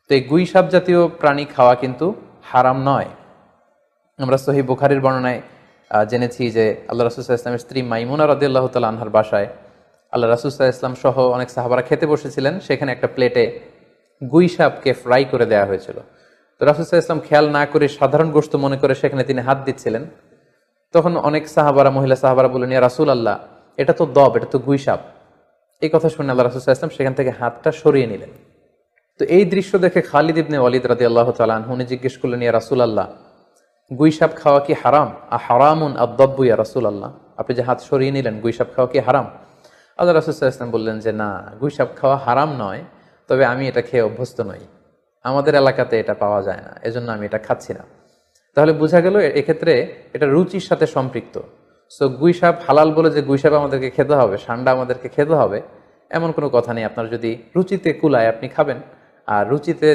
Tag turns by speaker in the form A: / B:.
A: তো এই গুই সাপ জাতীয় প্রাণী খাওয়া কিন্তু হারাম নয়। আমরা সহিহ বুখারীর বর্ণনায় জেনেছি যে আল্লাহ রাসূল সাল্লাল্লাহু আলাইহি ওয়াসাল্লামের স্ত্রী মাইমুনা রাদিয়াল্লাহু তাআলা আনহার বাসায় আল্লাহ রাসূল সাল্লাল্লাহু আলাইহি ওয়াসাল্লাম সহ অনেক সাহাবারা খেতে বসেছিলেন। সেখানে একটা প্লেটে গুই সাপকে ফ্রাই করে দেওয়া হয়েছিল। তো রাসূল সাল্লাল্লাহু আলাইহি ওয়াসাল্লাম খেয়াল না করে সাধারণ গোশত মনে করে সেখানে তিনি হাত দিচ্ছিলেন। তখন অনেক সাহাবারা, মহিলা সাহাবারা বললেন, ইয়া রাসূলুল্লাহ, এটা তো দব, এটা তো গুই সাপ। এই কথা শুনে আল্লাহ রাসূল সাল্লাল্লাহু আলাইহি ওয়াসাল্লাম সেখান থেকে হাতটা সরিয়ে নিলেন। তো এই দৃশ্য দেখে খালিদ ইবনে ওয়ালিদ রাদিয়াল্লাহু তাআলা আনহু জিজ্ঞেস করলেন, ইয়া রাসূলুল্লাহ, গুই সাপ খাওয়া কি হারাম? হারামুন আদ-দাব্বু ইয়া রাসূলুল্লাহ, আপনি যে হাত সরিয়ে নিলেন, গুই সাপ খাওয়া কি হারাম? আল্লাহ রাসূল সাল্লাল্লাহু আলাইহি ওয়াসাল্লাম বললেন যে না, গুই সাপ খাওয়া হারাম নয়, তবে আমি এটা খেয়ে অভ্যস্ত নই, আমাদের এলাকাতে এটা পাওয়া যায় না, এজন্য আমি এটা খাচ্ছি না। তাহলে বোঝা গেল এক্ষেত্রে এটা রুচির সাথে সম্পৃক্ত। সো গুই সাপ হালাল বলে যে গুই সাপ আমাদেরকে খেতে হবে, সান্ডা আমাদেরকে খেতে হবে, এমন কোনো কথা নেই। আপনার যদি রুচিতে কুলায় আপনি খাবেন, আর রুচিতে